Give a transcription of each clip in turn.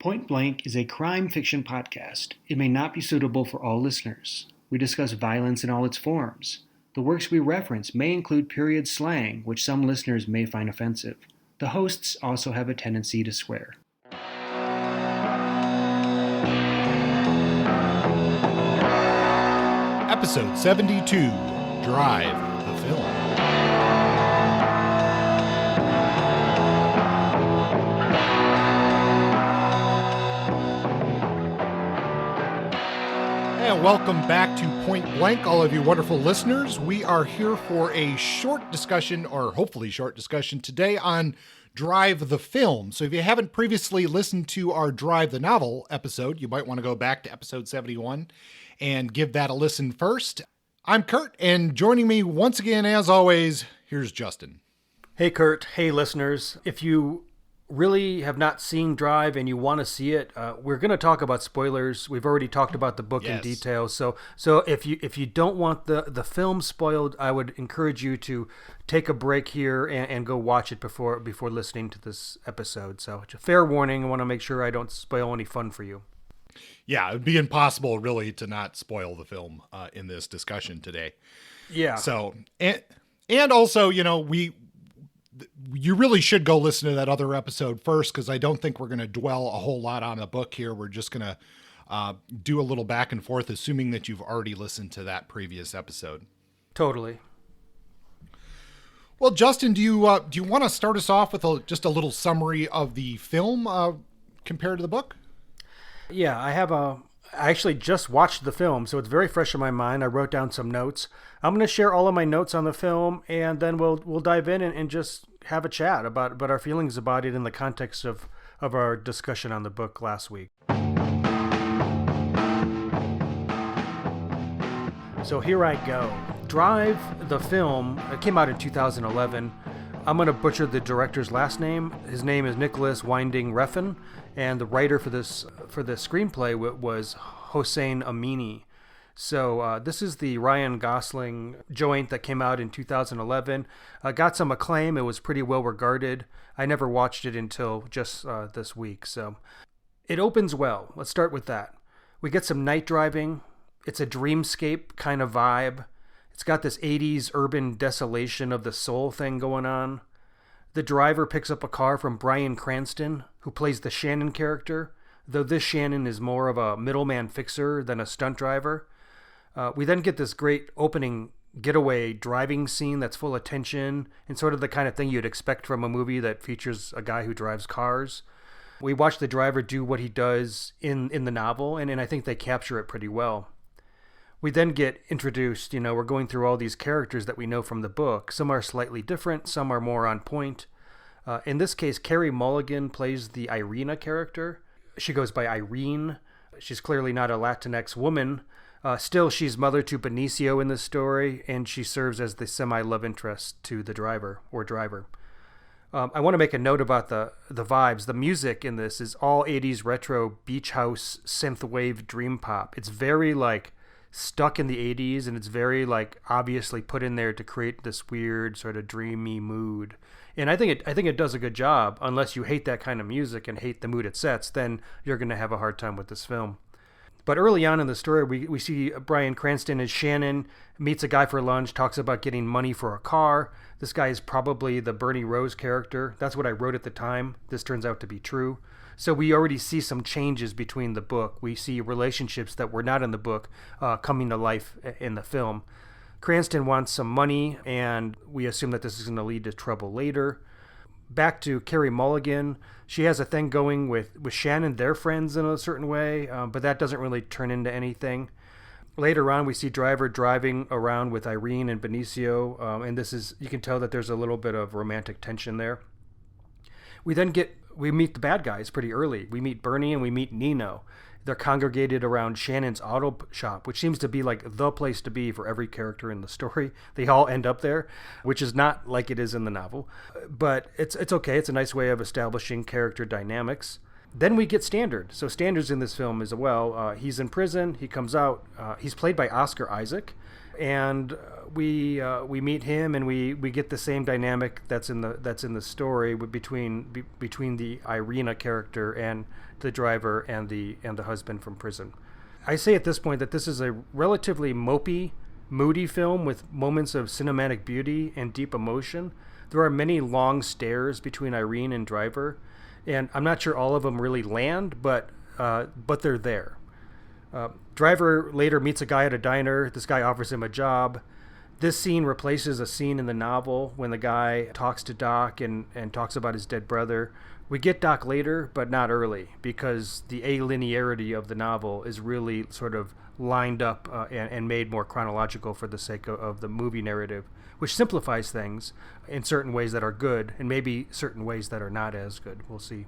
Point Blank is a crime fiction podcast. It may not be suitable for all listeners. We discuss violence in all its forms. The works we reference may include period slang, which some listeners may find offensive. The hosts also have a tendency to swear. Episode 72, Drive, the film. And welcome back to Point Blank, all of you wonderful listeners. We are here for a short discussion, or hopefully short discussion, today on Drive the film. So if you haven't previously listened to our Drive the novel episode, you might want to go back to episode 71 and give that a listen first. I'm Kurt, and joining me once again, as always, here's Justin. Hey Kurt, hey listeners. If you really have not seen Drive and you want to see it, we're going to talk about spoilers. We've already talked about the book in detail. So if you don't want the film spoiled, I would encourage you to take a break here and go watch it before listening to this episode. So it's a fair warning. I want to make sure I don't spoil any fun for you. Yeah, it'd be impossible really to not spoil the film in this discussion today. Yeah. So, and also, you really should go listen to that other episode first, because I don't think we're going to dwell a whole lot on the book here. We're just going to do a little back and forth, assuming that you've already listened to that previous episode. Totally. Well, Justin, do you want to start us off with just a little summary of the film compared to the book? Yeah, I actually just watched the film, so it's very fresh in my mind. I wrote down some notes. I'm going to share all of my notes on the film, and then we'll dive in and just have a chat about our feelings about it in the context of our discussion on the book last week. So here I go. Drive, the film, it came out in 2011. I'm going to butcher the director's last name. His name is Nicholas Winding Refn, and the writer for the screenplay was Hossein Amini. So this is the Ryan Gosling joint that came out in 2011. Got some acclaim. It was pretty well regarded. I never watched it until just this week. So it opens well. Let's start with that. We get some night driving. It's a dreamscape kind of vibe. It's got this 80s urban desolation of the soul thing going on. The driver picks up a car from Bryan Cranston, who plays the Shannon character, though this Shannon is more of a middleman fixer than a stunt driver. We then get this great opening getaway driving scene that's full of tension and sort of the kind of thing you'd expect from a movie that features a guy who drives cars. We watch the driver do what he does in the novel, and I think they capture it pretty well. We then get introduced, we're going through all these characters that we know from the book. Some are slightly different, some are more on point. In this case, Carey Mulligan plays the Irina character. She goes by Irene. She's clearly not a Latinx woman. Still, she's mother to Benicio in this story, and she serves as the semi-love interest to the driver. I want to make a note about the vibes. The music in this is all 80s retro beach house synthwave dream pop. It's very stuck in the 80s, and it's very obviously put in there to create this weird sort of dreamy mood. And I think it does a good job. Unless you hate that kind of music and hate the mood it sets, then you're going to have a hard time with this film. But early on in the story, we see Bryan Cranston as Shannon, meets a guy for lunch, talks about getting money for a car. This guy is probably the Bernie Rose character. That's what I wrote at the time. This turns out to be true. So we already see some changes between the book. We see relationships that were not in the book coming to life in the film. Cranston wants some money, and we assume that this is going to lead to trouble later. Back to Carey Mulligan. She has a thing going with Shannon. They're friends in a certain way, but that doesn't really turn into anything. Later on, we see Driver driving around with Irene and Benicio, and you can tell that there's a little bit of romantic tension there. We meet the bad guys pretty early. We meet Bernie and we meet Nino. They're congregated around Shannon's auto shop, which seems to be the place to be for every character in the story. They all end up there, which is not like it is in the novel. But it's okay. It's a nice way of establishing character dynamics. Then we get Standard. So Standard's in this film as well. He's in prison. He comes out. He's played by Oscar Isaac. And we meet him, and we get the same dynamic that's in the story between the Irina character and the driver and the husband from prison. I say at this point that this is a relatively mopey, moody film with moments of cinematic beauty and deep emotion. There are many long stares between Irene and Driver, and I'm not sure all of them really land, but they're there. Driver later meets a guy at a diner. This guy offers him a job. This scene replaces a scene in the novel when the guy talks to Doc and talks about his dead brother. We get Doc later, but not early, because the alinearity of the novel is really sort of lined up and made more chronological for the sake of the movie narrative, which simplifies things in certain ways that are good and maybe certain ways that are not as good. We'll see.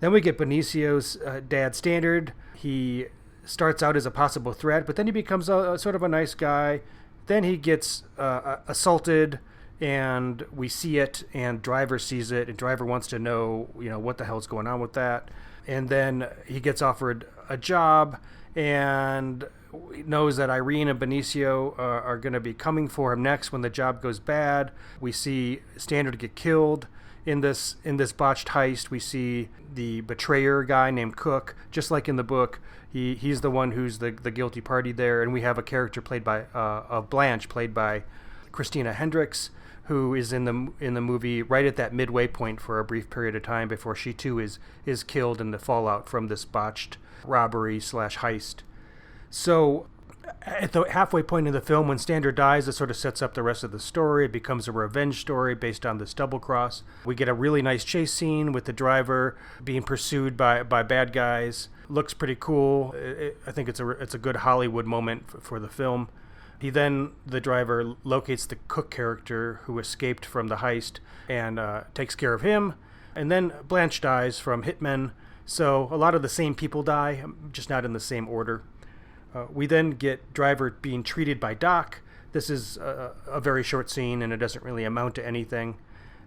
Then we get Benicio's dad, Standard. He starts out as a possible threat, but then he becomes a sort of a nice guy. Then he gets assaulted, and we see it, and Driver sees it, and Driver wants to know, what the hell's going on with that. And then he gets offered a job and knows that Irene and Benicio are going to be coming for him next when the job goes bad. We see Standard get killed in this botched heist. We see the betrayer guy named Cook, just like in the book. He's the one who's the guilty party there, and we have a character played by of Blanche, played by Christina Hendricks, who is in the movie right at that midway point for a brief period of time before she too is killed in the fallout from this botched robbery / heist. So at the halfway point in the film, when Standard dies, it sort of sets up the rest of the story. It becomes a revenge story based on this double cross. We get a really nice chase scene with the driver being pursued by bad guys. Looks pretty cool. I think it's a good Hollywood moment for the film. The driver locates the Cook character who escaped from the heist and takes care of him. And then Blanche dies from hitmen. So a lot of the same people die, just not in the same order. We then get Driver being treated by Doc. This is a very short scene, and it doesn't really amount to anything.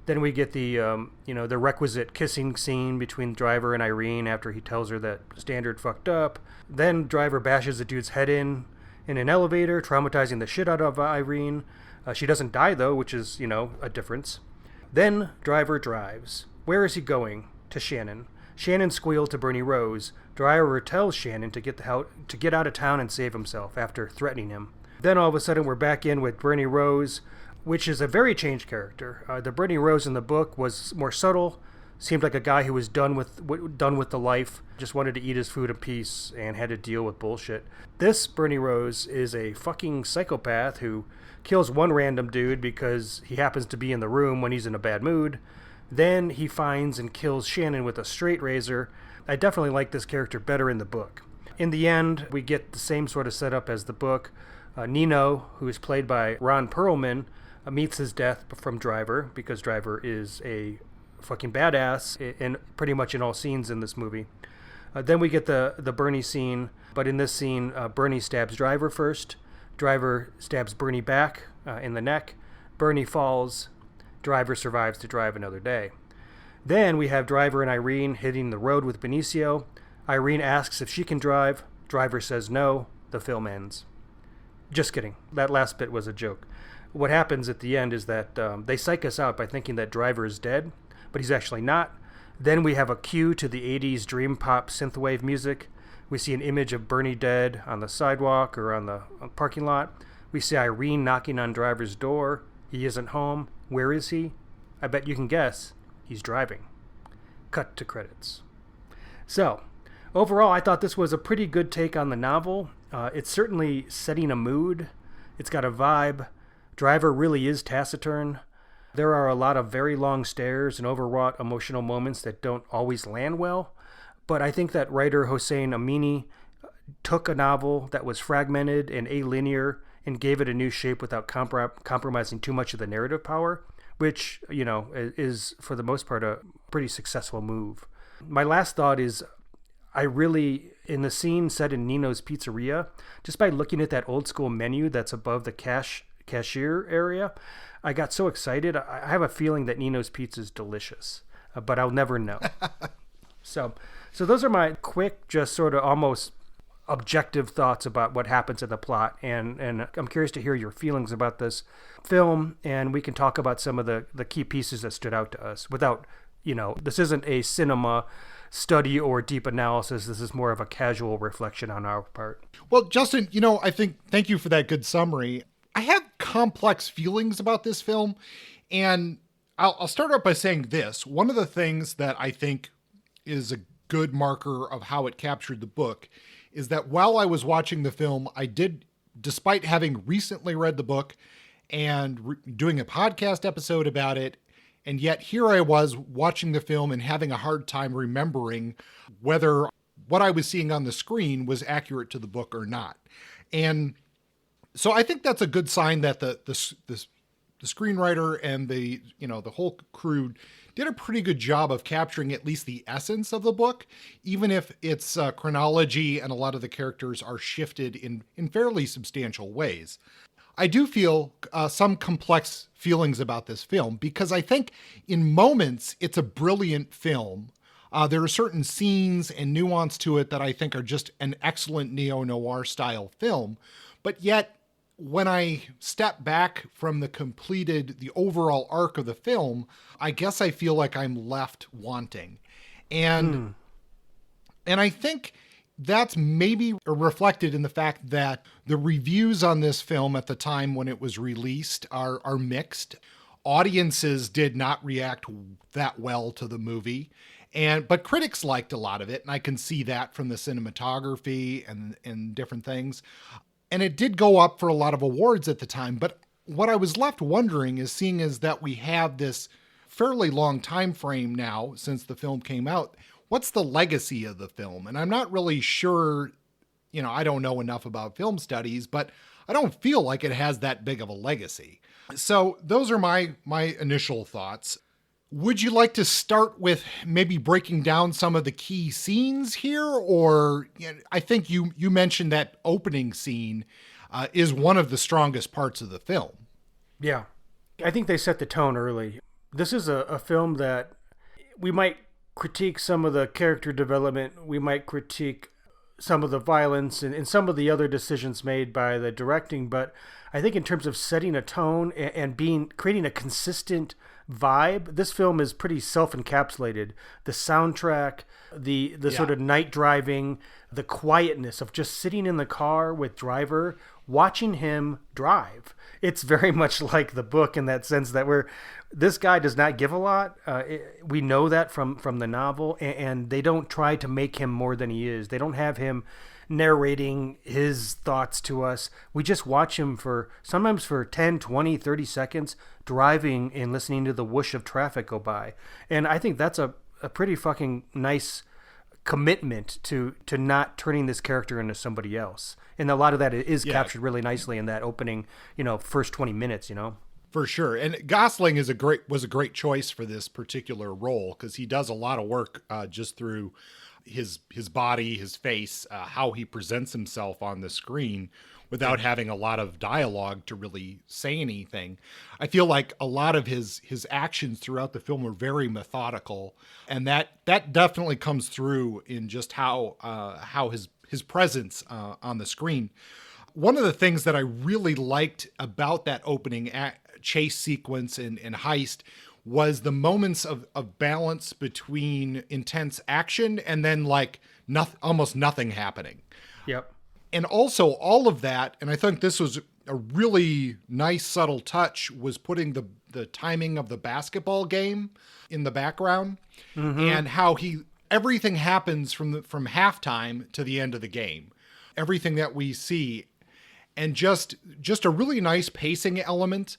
Then we get the requisite kissing scene between Driver and Irene after he tells her that Standard fucked up. Then Driver bashes the dude's head in an elevator, traumatizing the shit out of Irene. She doesn't die, though, which is, a difference. Then Driver drives. Where is he going? To Shannon. Shannon squealed to Bernie Rose. Driver tells Shannon to get out of town and save himself after threatening him. Then all of a sudden we're back in with Bernie Rose, which is a very changed character. The Bernie Rose in the book was more subtle, seemed like a guy who was done with the life, just wanted to eat his food in peace and had to deal with bullshit. This Bernie Rose is a fucking psychopath who kills one random dude because he happens to be in the room when he's in a bad mood. Then he finds and kills Shannon with a straight razor. I definitely like this character better in the book. In the end, we get the same sort of setup as the book. Nino, who is played by Ron Perlman, meets his death from Driver, because Driver is a fucking badass in pretty much in all scenes in this movie. Then we get the Bernie scene, but in this scene, Bernie stabs Driver first. Driver stabs Bernie back in the neck. Bernie falls. Driver survives to drive another day. Then we have Driver and Irene hitting the road with Benicio. Irene asks if she can drive. Driver says no. The film ends. Just kidding. That last bit was a joke. What happens at the end is that they psych us out by thinking that Driver is dead, but he's actually not. Then we have a cue to the 80s dream pop synthwave music. We see an image of Bernie dead on the sidewalk or on the parking lot. We see Irene knocking on Driver's door. He isn't home. Where is he? I bet you can guess. He's driving. Cut to credits. So, overall, I thought this was a pretty good take on the novel. It's certainly setting a mood. It's got a vibe. Driver really is taciturn. There are a lot of very long stares and overwrought emotional moments that don't always land well. But I think that writer Hossein Amini took a novel that was fragmented and alinear and gave it a new shape without compromising too much of the narrative power, which, is for the most part a pretty successful move. My last thought is in the scene set in Nino's Pizzeria, just by looking at that old school menu that's above the cashier area, I got so excited. I have a feeling that Nino's Pizza is delicious, but I'll never know. So those are my quick, just sort of almost objective thoughts about what happens in the plot, and I'm curious to hear your feelings about this film, and we can talk about some of the key pieces that stood out to us without, this isn't a cinema study or deep analysis. This is more of a casual reflection on our part. Well, Justin, thank you for that good summary. I have complex feelings about this film, and I'll start out by saying this. One of the things that I think is a good marker of how it captured the book is that while I was watching the film, I did, despite having recently read the book and doing a podcast episode about it, and yet here I was watching the film and having a hard time remembering whether what I was seeing on the screen was accurate to the book or not. And so I think that's a good sign that the screenwriter and the whole crew did a pretty good job of capturing at least the essence of the book, even if its chronology and a lot of the characters are shifted in fairly substantial ways. I do feel some complex feelings about this film because I think in moments it's a brilliant film. There are certain scenes and nuance to it that I think are just an excellent neo-noir style film, but yet when I step back from the overall arc of the film, I guess I feel like I'm left wanting. And I think that's maybe reflected in the fact that the reviews on this film at the time when it was released are mixed. Audiences did not react that well to the movie. But critics liked a lot of it, and I can see that from the cinematography and different things. And it did go up for a lot of awards at the time. But what I was left wondering is, seeing as that we have this fairly long time frame now since the film came out, what's the legacy of the film? And I'm not really sure, I don't know enough about film studies, but I don't feel like it has that big of a legacy. So those are my initial thoughts. Would you like to start with maybe breaking down some of the key scenes here? Or I think you mentioned that opening scene is one of the strongest parts of the film. Yeah, I think they set the tone early. This is a film that we might critique some of the character development. We might critique some of the violence and some of the other decisions made by the directing. But I think in terms of setting a tone and creating a consistent vibe, this film is pretty self-encapsulated. The soundtrack, the sort of night driving, the quietness of just sitting in the car with driver, watching him drive. It's very much like the book in that sense that this guy does not give a lot. We know that from the novel, and they don't try to make him more than he is. They don't have him narrating his thoughts to us. We just watch him sometimes for 10, 20, 30 seconds driving and listening to the whoosh of traffic go by. And I think that's a pretty fucking nice commitment to not turning this character into somebody else. And a lot of that is captured really nicely in that opening, first 20 minutes, For sure. And Gosling was a great choice for this particular role because he does a lot of work just through his body, his face, how he presents himself on the screen without having a lot of dialogue to really say anything. I feel like a lot of his actions throughout the film are very methodical, and that definitely comes through in just how his presence on the screen. One of the things that I really liked about that opening chase sequence and heist was the moments of balance between intense action and then almost nothing happening. Yep. And also all of that, and I think this was a really nice subtle touch, was putting the timing of the basketball game in the background, and how everything happens from halftime to the end of the game. Everything that we see, and just a really nice pacing element.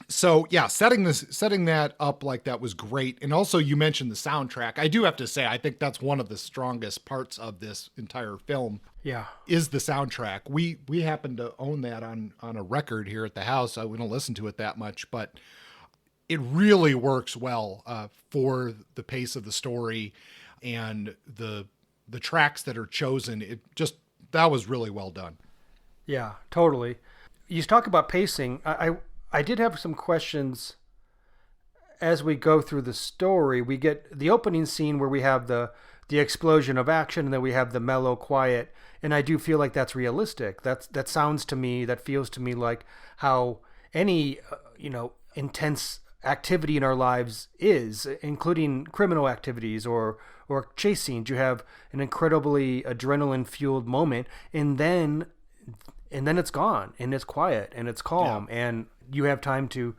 So yeah, setting that up like that was great. And also you mentioned the soundtrack. I do have to say, I think that's one of the strongest parts of this entire film. Yeah. Is the soundtrack. We happen to own that on a record here at the house. We don't listen to it that much, but it really works well for the pace of the story and the tracks that are chosen. That was really well done. Yeah, totally. You talk about pacing. I did have some questions as we go through the story. We get the opening scene where we have the explosion of action, and then we have the mellow quiet. And I do feel like that's realistic. That sounds to me, that feels to me like how any intense activity in our lives is, including criminal activities or or chase scenes. You have an incredibly adrenaline fueled moment, and then it's gone, and it's quiet, and it's calm, and you have time to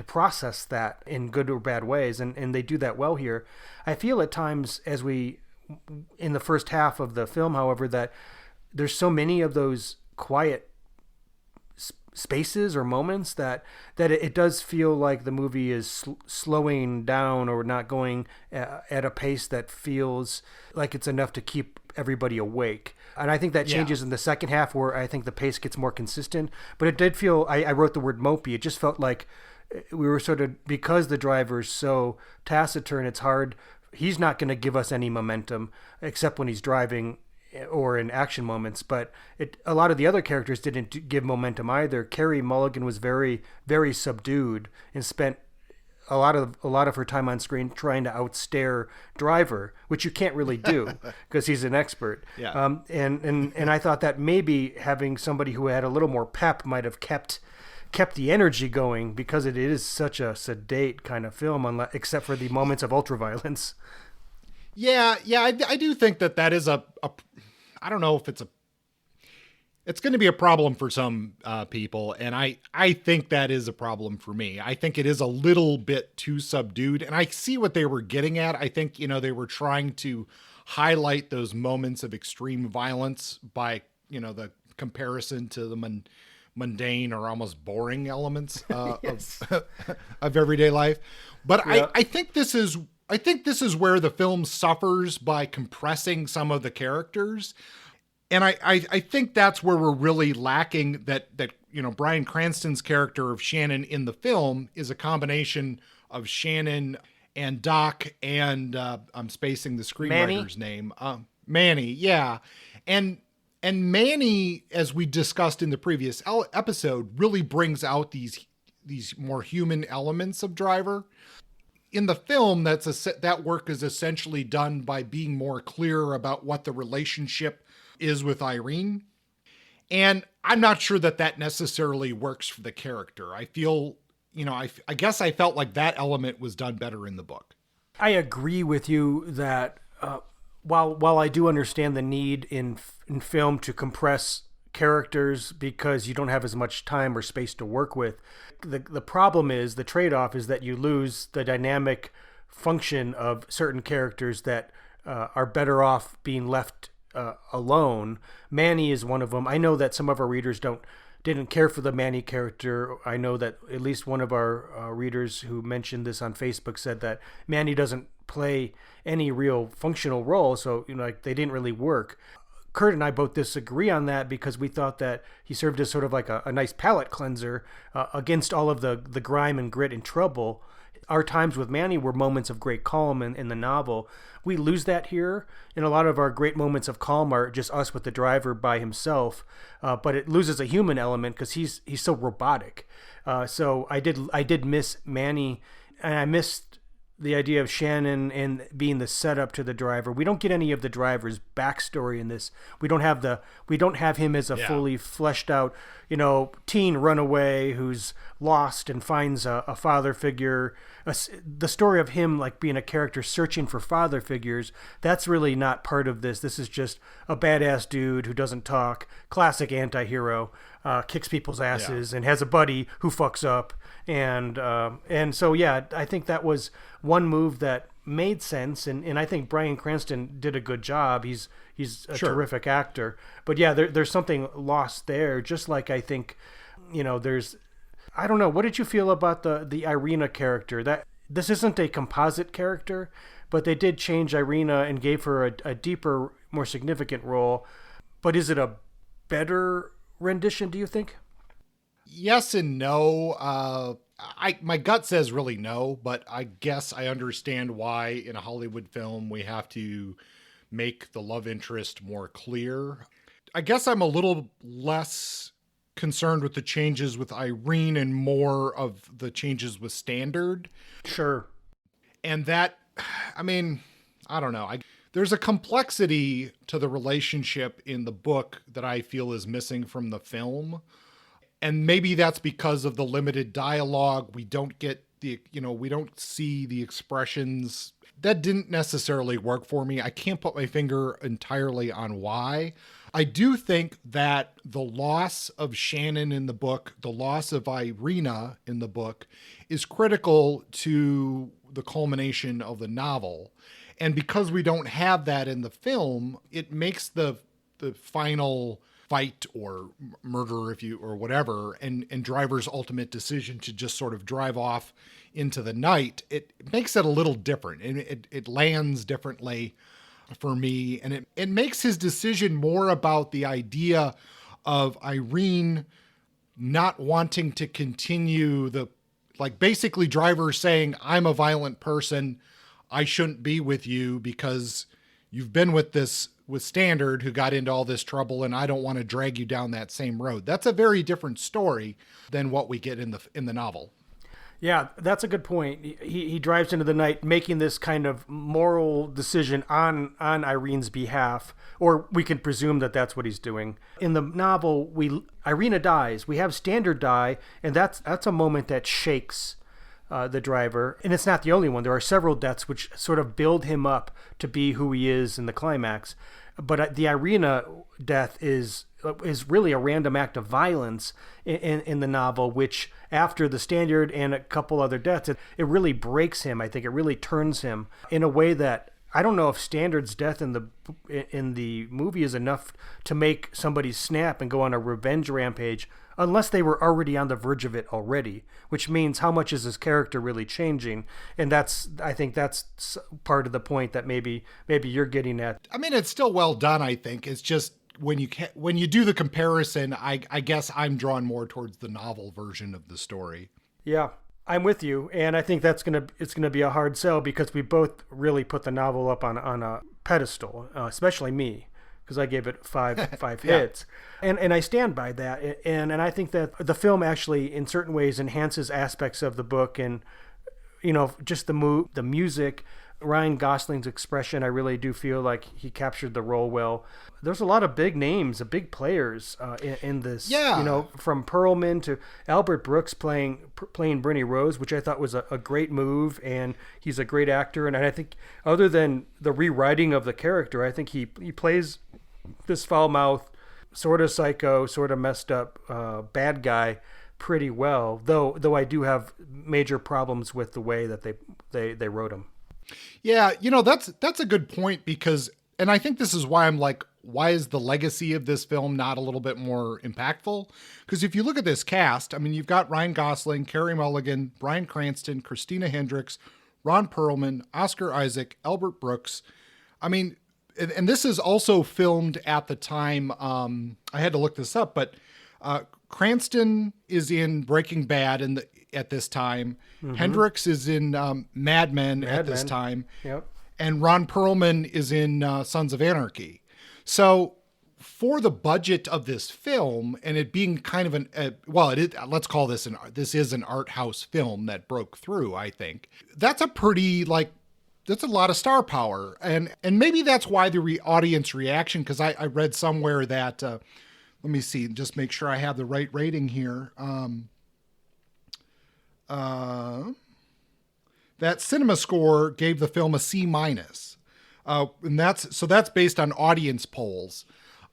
process that in good or bad ways, and they do that well here. I feel at times in the first half of the film, however, that there's so many of those quiet spaces or moments that it does feel like the movie is slowing down or not going at a pace that feels like it's enough to keep everybody awake. And I think that changes in the second half, where I think the pace gets more consistent. But it did feel, I wrote the word mopey. It just felt like we were sort of, because the driver's so taciturn, it's hard. He's not going to give us any momentum except when he's driving or in action moments, but a lot of the other characters didn't give momentum either. Carey Mulligan was very, very subdued and spent a lot of her time on screen trying to outstare Driver, which you can't really do because he's an expert. And I thought that maybe having somebody who had a little more pep might have kept the energy going, because it is such a sedate kind of film, except for the moments of ultraviolence. Yeah, I do think that is a I don't know if it's going to be a problem for some people, and I think that is a problem for me. I think it is a little bit too subdued, and I see what they were getting at. I think, they were trying to highlight those moments of extreme violence by, the comparison to the mundane or almost boring elements of everyday life. But I think this is where the film suffers by compressing some of the characters. And I think that's where we're really lacking that Bryan Cranston's character of Shannon in the film is a combination of Shannon and Doc and I'm spacing the screenwriter's name. Manny, yeah. And Manny, as we discussed in the previous episode, really brings out these more human elements of Driver. In the film, that work is essentially done by being more clear about what the relationship is with Irene. And I'm not sure that necessarily works for the character. I feel, I guess I felt like that element was done better in the book. I agree with you that while I do understand the need in film to compress characters because you don't have as much time or space to work with, the problem is, the trade-off is that you lose the dynamic function of certain characters that are better off being left alone. Manny is one of them. I know that some of our readers didn't care for the Manny character. I know that at least one of our readers who mentioned this on Facebook said that Manny doesn't play any real functional role, so they didn't really work. Kurt and I both disagree on that, because we thought that he served as sort of like a nice palate cleanser against all of the grime and grit and trouble. Our times with Manny were moments of great calm in the novel. We lose that here, and a lot of our great moments of calm are just us with the driver by himself. But it loses a human element because he's so robotic. So I did miss Manny, and I missed the idea of Shannon and being the setup to the driver. We don't get any of the driver's backstory in this. We don't have him as a fully fleshed out, teen runaway who's lost and finds a father figure. The story of him like being a character searching for father figures, that's really not part of this. This is just a badass dude who doesn't talk, classic anti-hero, kicks people's asses and has a buddy who fucks up. And so, I think that was one move that made sense. And I think Bryan Cranston did a good job. He's a terrific actor. But there's something lost there. Just like I think, I don't know. What did you feel about the Irina character? That this isn't a composite character, but they did change Irina and gave her a deeper, more significant role. But is it a better rendition, do you think? Yes and no. My gut says really no, but I guess I understand why in a Hollywood film we have to make the love interest more clear. I guess I'm a little less concerned with the changes with Irene and more of the changes with Standard. Sure. And that, I don't know. There's a complexity to the relationship in the book that I feel is missing from the film. And maybe that's because of the limited dialogue. We don't get we don't see the expressions that didn't necessarily work for me. I can't put my finger entirely on why. I do think that the loss of Shannon in the book, the loss of Irina in the book, is critical to the culmination of the novel. And because we don't have that in the film, it makes the final fight or murder, or whatever, and Driver's ultimate decision to just sort of drive off into the night, it makes it a little different, and it lands differently for me. And it makes his decision more about the idea of Irene not wanting to continue basically Driver saying, I'm a violent person, I shouldn't be with you because you've been with Standard, who got into all this trouble, and I don't want to drag you down that same road. That's a very different story than what we get in the novel. Yeah, that's a good point. He drives into the night making this kind of moral decision on Irene's behalf, or we can presume that that's what he's doing. In the novel, Irina dies. We have Standard die, and that's a moment that shakes the Driver. And it's not the only one. There are several deaths which sort of build him up to be who he is in the climax. But the Irina death is really a random act of violence in the novel, which after the Standard and a couple other deaths, it really breaks him. I think it really turns him in a way that I don't know if Standard's death in the movie is enough to make somebody snap and go on a revenge rampage, unless they were already on the verge of it already, which means how much is his character really changing? And I think that's part of the point that maybe you're getting at. I mean, it's still well done, I think. It's just when you do the comparison, I guess I'm drawn more towards the novel version of the story. Yeah, I'm with you, and I think it's gonna be a hard sell because we both really put the novel up on a pedestal, especially me, because I gave it five hits, and I stand by that, and I think that the film actually in certain ways enhances aspects of the book, and just the music. Ryan Gosling's expression, I really do feel like he captured the role well. There's a lot of big names, big players in this. Yeah. From Perlman to Albert Brooks playing Bernie Rose, which I thought was a great move, and he's a great actor. And I think other than the rewriting of the character, I think he plays this foul-mouthed, sort of psycho, sort of messed up bad guy pretty well. Though I do have major problems with the way that they wrote him. Yeah, that's a good point and I think this is why I'm like, why is the legacy of this film not a little bit more impactful? Because if you look at this cast, I mean, you've got Ryan Gosling, Carey Mulligan, Bryan Cranston, Christina Hendricks, Ron Perlman, Oscar Isaac, Albert Brooks. I mean, and this is also filmed at the time, I had to look this up, but Cranston is in Breaking Bad at this time. Mm-hmm. Hendricks is in Mad Men at this time. Yep. And Ron Perlman is in Sons of Anarchy. So for the budget of this film, and it being kind of let's call this this is an art house film that broke through, I think. That's a pretty, that's a lot of star power. And maybe that's why the audience reaction, because I read somewhere that, let me see, just make sure I have the right rating here. That Cinema Score gave the film a C-. And that's based on audience polls.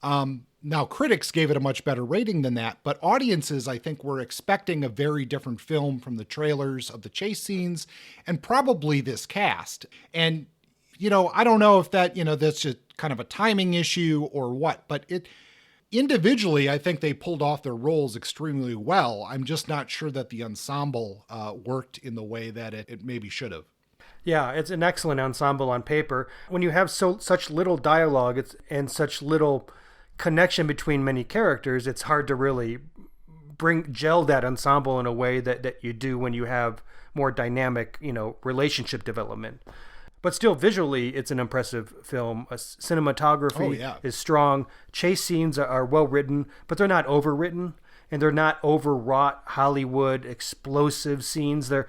Now critics gave it a much better rating than that, but audiences, I think, were expecting a very different film from the trailers of the chase scenes and probably this cast. And, I don't know if that's just kind of a timing issue or what, but individually, I think they pulled off their roles extremely well. I'm just not sure that the ensemble worked in the way that it maybe should have. Yeah, it's an excellent ensemble on paper. When you have such little dialogue and such little connection between many characters, it's hard to really gel that ensemble in a way that you do when you have more dynamic, relationship development. But still, visually, it's an impressive film. Cinematography is strong. Chase scenes are well written, but they're not overwritten, and they're not overwrought Hollywood explosive scenes. They're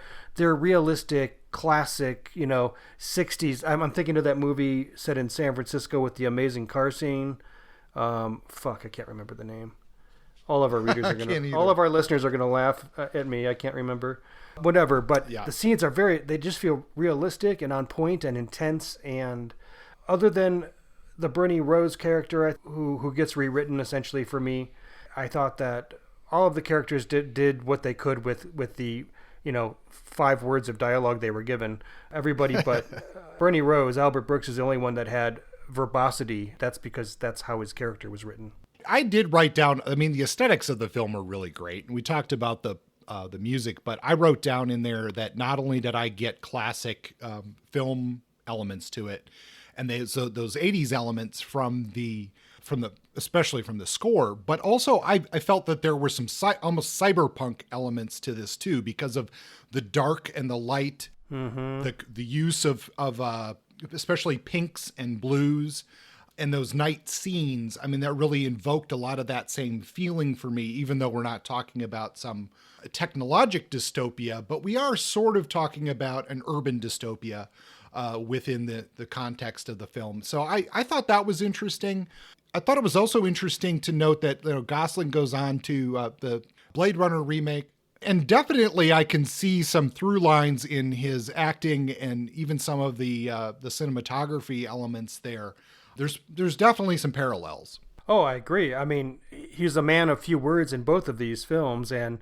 realistic, classic, 60s. I'm thinking of that movie set in San Francisco with the amazing car scene. I can't remember the name. All of our readers are going to, all of our listeners are going to laugh at me. I can't remember. Whatever, but the scenes are they just feel realistic and on point and intense. And other than the Bernie Rose character, who gets rewritten essentially for me, I thought that all of the characters did what they could with the 5 words of dialogue they were given. Everybody but Bernie Rose, Albert Brooks, is the only one that had verbosity. That's because that's how his character was written. I did write down, I mean, the aesthetics of the film are really great. And we talked about the music, but I wrote down in there that not only did I get classic film elements to it, and those 80s elements from the especially from the score, but also I felt that there were some almost cyberpunk elements to this too, because of the dark and the light, the use of especially pinks and blues, and those night scenes. I mean, that really invoked a lot of that same feeling for me, even though we're not talking about some technologic dystopia, but we are sort of talking about an urban dystopia within the context of the film. So I thought that was interesting. I thought it was also interesting to note that Gosling goes on to the Blade Runner remake, and definitely I can see some through lines in his acting and even some of the cinematography elements there. There's definitely some parallels. Oh, I agree. I mean, he's a man of few words in both of these films, and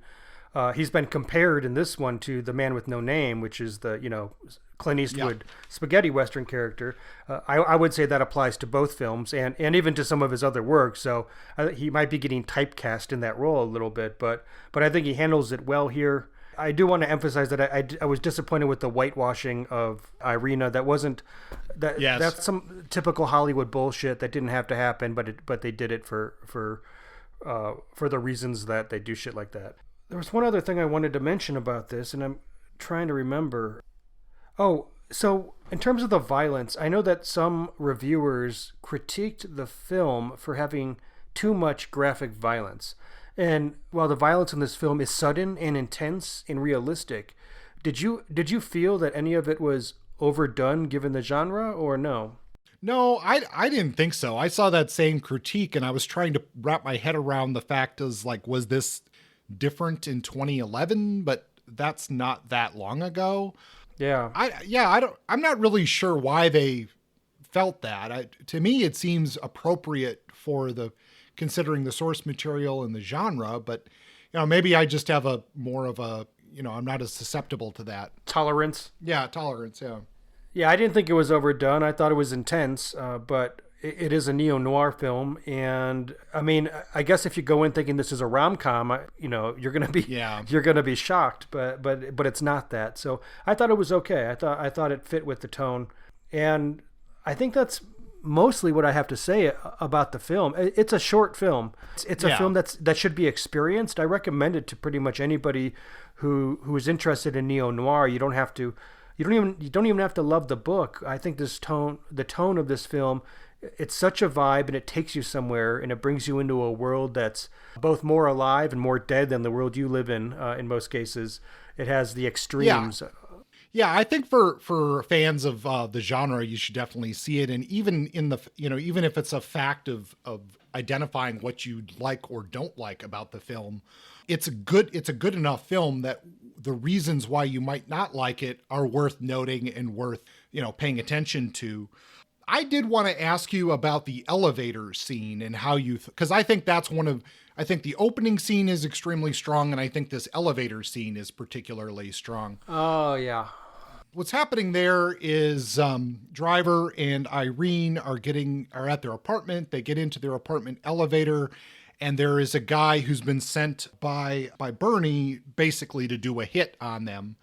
he's been compared in this one to The Man with No Name, which is the, Clint Eastwood spaghetti Western character. I would say that applies to both films and even to some of his other work. So he might be getting typecast in that role a little bit, but I think he handles it well here. I do want to emphasize that I was disappointed with the whitewashing of Irina. That's some typical Hollywood bullshit that didn't have to happen, but they did it for the reasons that they do shit like that. There was one other thing I wanted to mention about this, and I'm trying to remember. Oh, so in terms of the violence, I know that some reviewers critiqued the film for having too much graphic violence. And while the violence in this film is sudden and intense and realistic, did you feel that any of it was overdone given the genre, or no? No, I didn't think so. I saw that same critique, and I was trying to wrap my head around the fact as was this different in 2011? But that's not that long ago. Yeah. I'm not really sure why they felt that. To me, it seems appropriate for considering the source material and the genre, but maybe I just have I'm not as susceptible to that. Tolerance. Yeah, tolerance. Yeah. Yeah, I didn't think it was overdone. I thought it was intense, but it is a neo-noir film, and I mean, I guess if you go in thinking this is a rom-com, you're gonna be shocked, but it's not that. So I thought it was okay. I thought it fit with the tone, and I think that's mostly what I have to say about the film. It's a short film. It's a film that should be experienced. I recommend it to pretty much anybody who is interested in neo-noir. You don't even have to love the book. I think the tone of this film, it's such a vibe, and it takes you somewhere, and it brings you into a world that's both more alive and more dead than the world you live in most cases. It has the extremes. Yeah, I think for fans of the genre, you should definitely see it. And even even if it's a fact of identifying what you like or don't like about the film, it's a good enough film that the reasons why you might not like it are worth noting and worth paying attention to. I did want to ask you about the elevator scene and how because I think that's I think the opening scene is extremely strong, and I think this elevator scene is particularly strong. Oh, yeah. What's happening there is Driver and Irene are at their apartment. They get into their apartment elevator, and there is a guy who's been sent by Bernie basically to do a hit on them.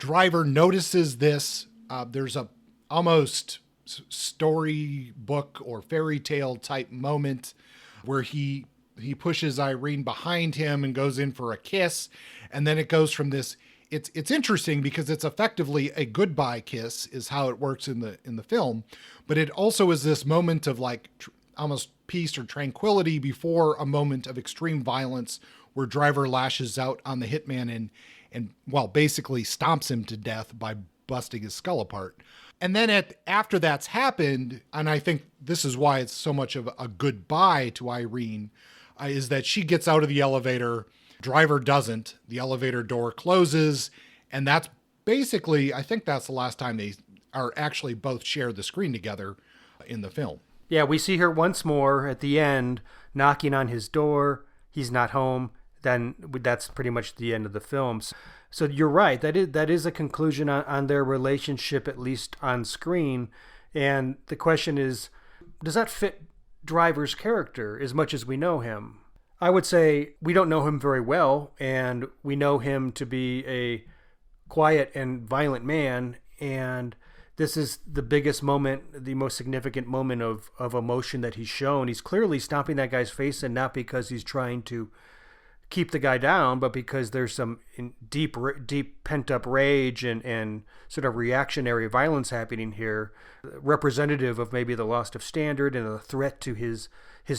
Driver notices this. There's a almost storybook or fairy tale type moment where he pushes Irene behind him and goes in for a kiss, and then it goes from this. It's interesting because it's effectively a goodbye kiss is how it works in the film, but it also is this moment of almost peace or tranquility before a moment of extreme violence where Driver lashes out on the hitman and basically stomps him to death by busting his skull apart. And then after that's happened, and I think this is why it's so much of a goodbye to Irene, is that she gets out of the elevator, driver doesn't, the elevator door closes, and that's basically, I think that's the last time they are actually both share the screen together in the film. Yeah, we see her once more at the end, knocking on his door. He's not home. Then that's pretty much the end of the film. So you're right. That is a conclusion on their relationship, at least on screen. And the question is, does that fit Driver's character as much as we know him? I would say we don't know him very well, and we know him to be a quiet and violent man, and this is the biggest moment, the most significant moment of emotion that he's shown. He's clearly stomping that guy's face, and not because he's trying to keep the guy down, but because there's some deep pent-up rage and sort of reactionary violence happening here, representative of maybe the loss of standard and a threat to his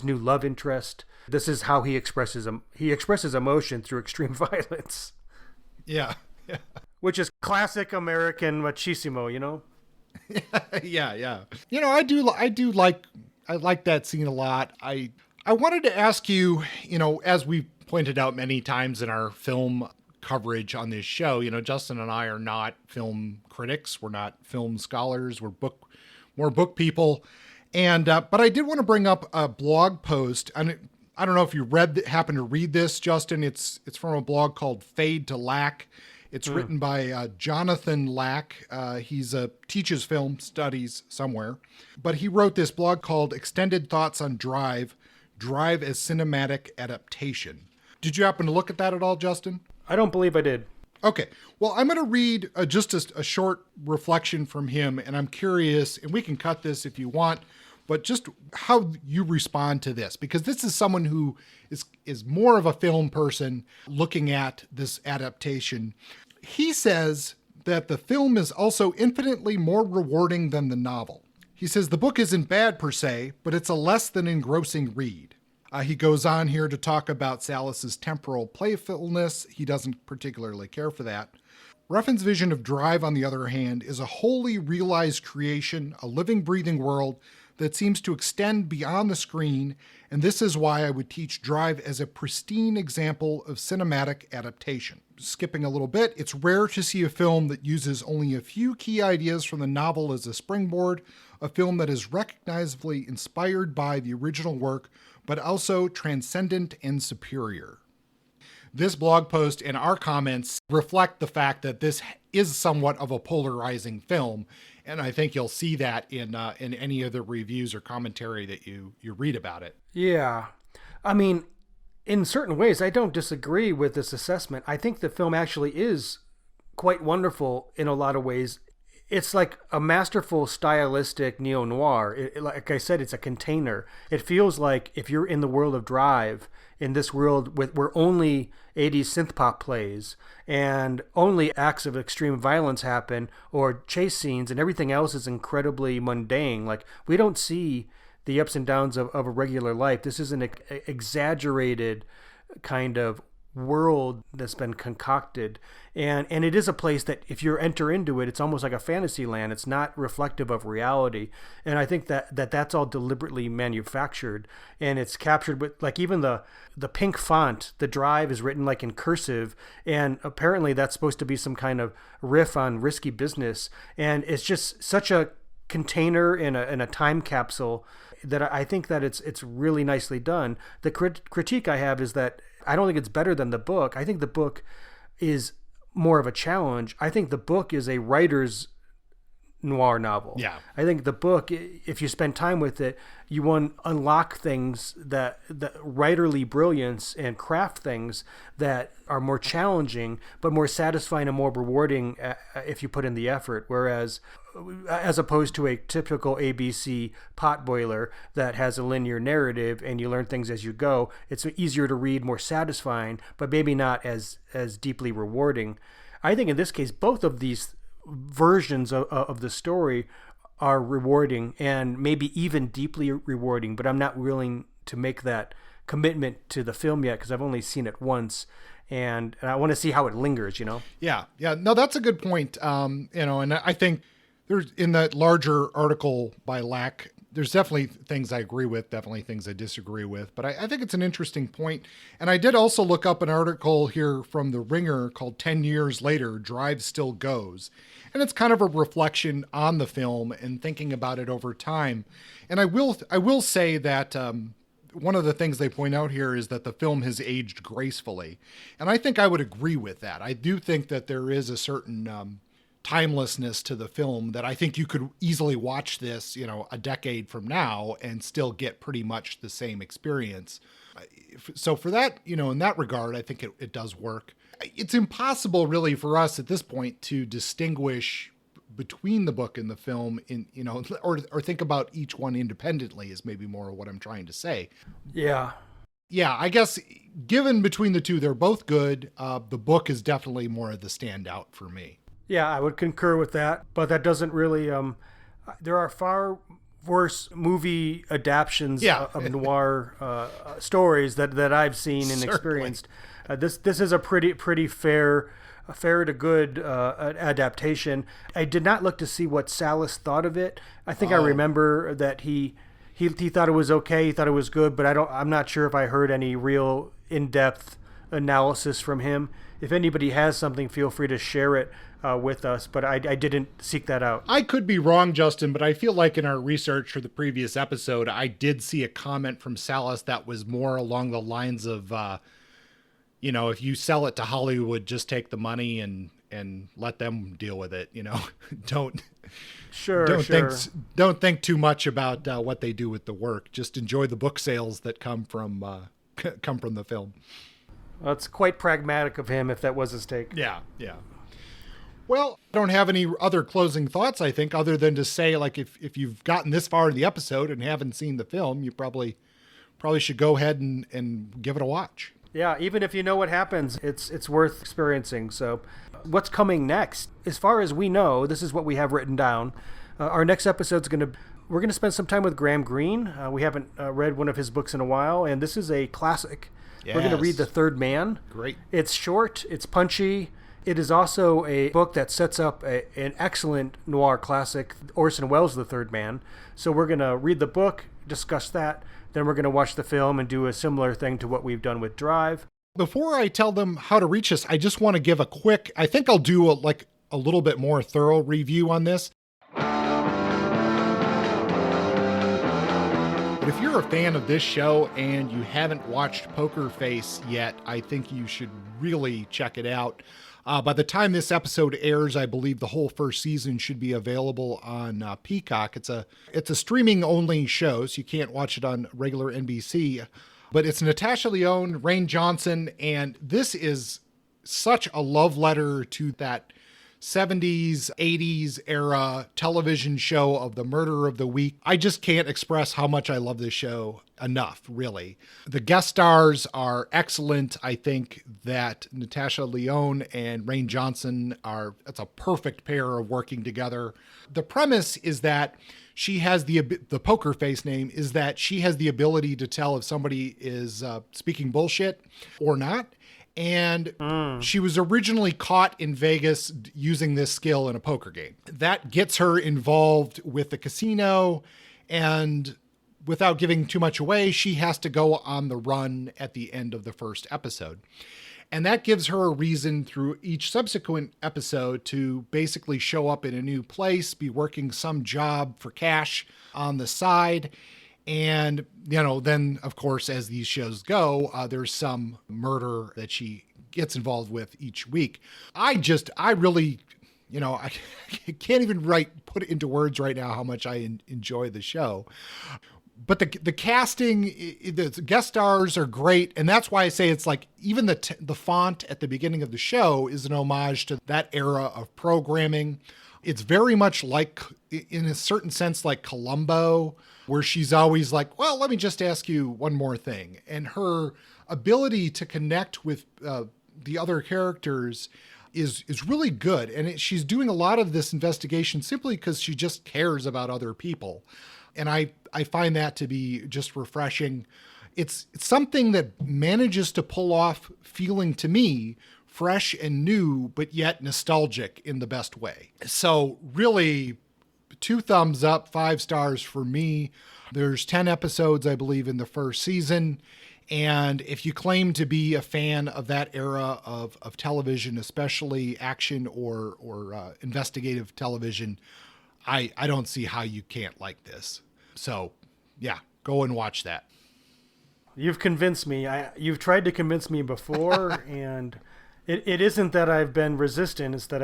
new love interest. This is how he expresses emotion through extreme violence. Yeah. Which is classic American machismo, you know? Yeah. You know, I like that scene a lot. I wanted to ask you, you know, as we've pointed out many times in our film coverage on this show, you know, Justin and I are not film critics. We're not film scholars. We're book people. And, but I did want to bring up a blog post. And I don't know if you happen to read this, Justin. It's from a blog called Fade to Lack. It's written by Jonathan Lack. He's teaches film studies somewhere, but he wrote this blog called Extended Thoughts on Drive as Cinematic Adaptation. Did you happen to look at that at all, Justin? I don't believe I did. Okay. Well, I'm going to read just a short reflection from him, and I'm curious, and we can cut this if you want, but just how you respond to this, because this is someone who is more of a film person looking at this adaptation. He says that the film is also infinitely more rewarding than the novel. He says the book isn't bad per se, but it's a less than engrossing read. He goes on here to talk about Sallis's temporal playfulness. He doesn't particularly care for that. Refn's vision of Drive, on the other hand, is a wholly realized creation, a living, breathing world that seems to extend beyond the screen, and this is why I would teach Drive as a pristine example of cinematic adaptation. Skipping a little bit, it's rare to see a film that uses only a few key ideas from the novel as a springboard, a film that is recognizably inspired by the original work, but also transcendent and superior. This blog post and our comments reflect the fact that this is somewhat of a polarizing film, and I think you'll see that in any of the reviews or commentary that you read about it. Yeah. I mean, in certain ways, I don't disagree with this assessment. I think the film actually is quite wonderful in a lot of ways. It's like a masterful stylistic neo-noir. Like I said, it's a container. It feels like if you're in the world of Drive, in this world where only 80s synth pop plays and only acts of extreme violence happen or chase scenes and everything else is incredibly mundane. Like, we don't see the ups and downs of a regular life. This is an exaggerated kind of world that's been concocted, and it is a place that if you enter into it, it's almost like a fantasy land. It's not reflective of reality, and I think that's all deliberately manufactured, and it's captured with, like, even the pink font. The Drive is written like in cursive, and apparently that's supposed to be some kind of riff on risky business, and it's just such a container in a time capsule that I think that it's really nicely done. The critique I have is that I don't think it's better than the book. I think the book is more of a challenge. I think the book is a writer's noir novel. Yeah. I think the book, if you spend time with it, you want to unlock things that writerly brilliance and craft things that are more challenging, but more satisfying and more rewarding if you put in the effort. Whereas, as opposed to a typical ABC potboiler that has a linear narrative and you learn things as you go, it's easier to read, more satisfying, but maybe not as deeply rewarding. I think in this case, both of these versions of the story are rewarding and maybe even deeply rewarding, but I'm not willing to make that commitment to the film yet because I've only seen it once, and I want to see how it lingers, you know? Yeah. No, that's a good point. And I think there's, in that larger article by Lack, there's definitely things I agree with, definitely things I disagree with, but I think it's an interesting point. And I did also look up an article here from The Ringer called 10 Years Later, Drive Still Goes. And it's kind of a reflection on the film and thinking about it over time. And I will say that one of the things they point out here is that the film has aged gracefully. And I think I would agree with that. I do think that there is a certain timelessness to the film that I think you could easily watch this, a decade from now and still get pretty much the same experience. So for that, in that regard, I think it does work. It's impossible really for us at this point to distinguish between the book and the film or think about each one independently is maybe more what I'm trying to say. Yeah. Yeah, I guess given between the two, they're both good. The book is definitely more of the standout for me. Yeah, I would concur with that, but that doesn't really, there are far worse movie adaptions of noir stories that I've seen and experienced. This is a pretty fair to good adaptation. I did not look to see what Sallis thought of it. I think I remember that he thought it was okay, he thought it was good, but I'm not sure if I heard any real in-depth analysis from him. If anybody has something, feel free to share it with us, but I didn't seek that out. I could be wrong, Justin, but I feel like in our research for the previous episode, I did see a comment from Sallis that was more along the lines of, if you sell it to Hollywood, just take the money and let them deal with it. Don't think too much about what they do with the work. Just enjoy the book sales that come from the film. Well, it's quite pragmatic of him if that was his take. Yeah. Well, I don't have any other closing thoughts, I think, other than to say, like, if you've gotten this far in the episode and haven't seen the film, you probably should go ahead and give it a watch. Yeah, even if you know what happens, it's worth experiencing. So what's coming next? As far as we know, this is what we have written down. Our next episode's we're going to spend some time with Graham Greene. We haven't read one of his books in a while, and this is a classic. Yes. We're going to read The Third Man. Great. It's short, it's punchy. It is also a book that sets up an excellent noir classic, Orson Welles' The Third Man. So we're going to read the book, discuss that, then we're going to watch the film and do a similar thing to what we've done with Drive. Before I tell them how to reach us, I just want to give I think I'll do a little bit more thorough review on this. But if you're a fan of this show and you haven't watched Poker Face yet, I think you should really check it out. By the time this episode airs, I believe the whole first season should be available on Peacock. It's a streaming only show, so you can't watch it on regular NBC. But it's Natasha Lyonne, Rain Johnson, and this is such a love letter to that 70s, 80s era television show of the murder of the week. I just can't express how much I love this show enough, really. The guest stars are excellent. I think that Natasha Lyonne and Rain Johnson it's a perfect pair of working together. The premise is that she has the Poker Face name is that she has the ability to tell if somebody is speaking bullshit or not. And she was originally caught in Vegas using this skill in a poker game. That gets her involved with the casino, and without giving too much away, she has to go on the run at the end of the first episode. And that gives her a reason through each subsequent episode to basically show up in a new place, be working some job for cash on the side. And, then, of course, as these shows go, there's some murder that she gets involved with each week. I really, I can't even put it into words right now how much I enjoy the show. But the casting, the guest stars are great. And that's why I say it's like even the font at the beginning of the show is an homage to that era of programming. It's very much like, in a certain sense, like Columbo, where she's always like, well, let me just ask you one more thing. And her ability to connect with the other characters is really good. And she's doing a lot of this investigation simply because she just cares about other people. And I find that to be just refreshing. It's something that manages to pull off feeling, to me, fresh and new, but yet nostalgic in the best way. So really 2 thumbs up, 5 stars for me. There's 10 episodes, I believe, in the first season. And if you claim to be a fan of that era of television, especially action or investigative television, I don't see how you can't like this. So, yeah, go and watch that. You've convinced me. You've tried to convince me before, and it isn't that I've been resistant. It's that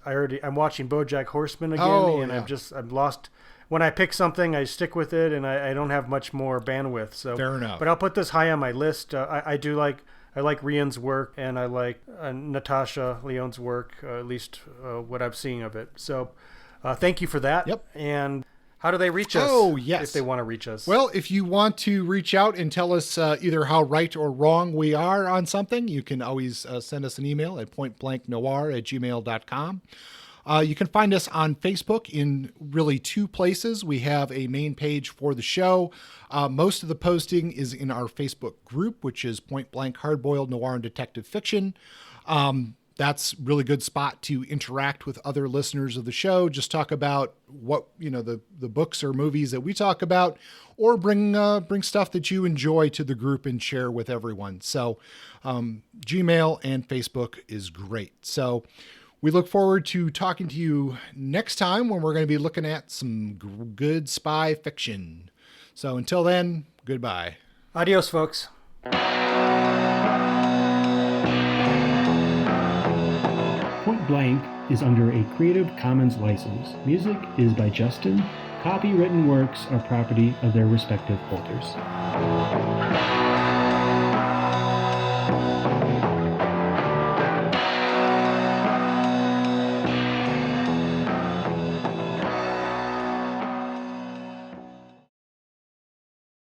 I'm watching BoJack Horseman again, and yeah. I'm lost. When I pick something, I stick with it, and I don't have much more bandwidth. So fair enough. But I'll put this high on my list. I like Rian's work, and I like Natasha Lyonne's work, at least what I've seen of it. So thank you for that. Yep. And how do they reach us? Oh, yes. If they want to reach us. Well, if you want to reach out and tell us either how right or wrong we are on something, you can always send us an email at pointblanknoir@gmail.com. You can find us on Facebook in really 2 places. We have a main page for the show. Most of the posting is in our Facebook group, which is Point Blank Hardboiled Noir and Detective Fiction. That's a really good spot to interact with other listeners of the show. Just talk about what, the books or movies that we talk about, or bring stuff that you enjoy to the group and share with everyone. So Gmail and Facebook is great. So we look forward to talking to you next time when we're going to be looking at some good spy fiction. So until then, goodbye. Adios, folks. Point Blank is under a Creative Commons license. Music is by Justin. Copywritten works are property of their respective holders.